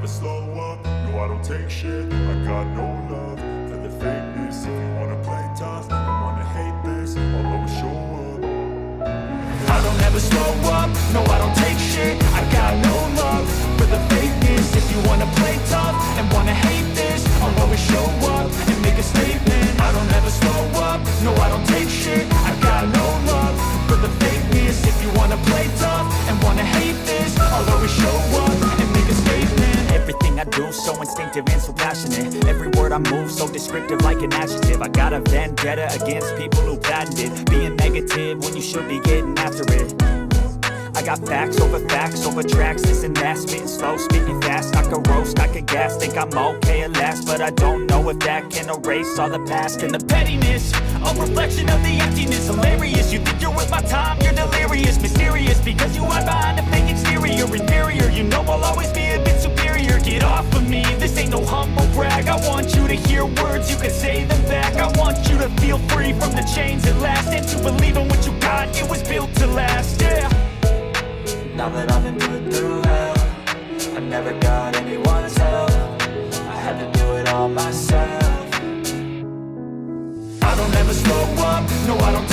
never slow up, no I don't take shit. I got no love for the fakeness. If you wanna play tough and wanna hate this, I'll always show up. I don't ever slow up, no I don't take shit. I got no love for the fakeness. If you wanna play tough and wanna hate this, I'll always show up and make a statement. I don't ever slow up, no I don't take shit. I got no love for the fakeness. If you wanna play tough and wanna hate this, I'll always show up and make a statement. Everything I do so instinctive and so passionate. Every word I move so descriptive like an adjective. I got a vendetta against people who patented being negative when you should be getting after it. I got facts over tracks, this and that. Spitting slow, spitting fast, I could roast, I could gas. Think I'm okay at last, but I don't know if that can erase all the past. And the pettiness, a reflection of the emptiness. Hilarious, you think you're worth my time, you're delirious. Mysterious, because you hide behind a fake exterior. Inferior, you know I'll always be a bit superior. Get off of me, this ain't no humble brag. I want you to hear words, you can say them back. I want you to feel free from the chains at last, and to believe in what you got, it was built to last, yeah. Now that I've been put through hell, I never got anyone's help. I had to do it all myself. I don't ever slow up, no I don't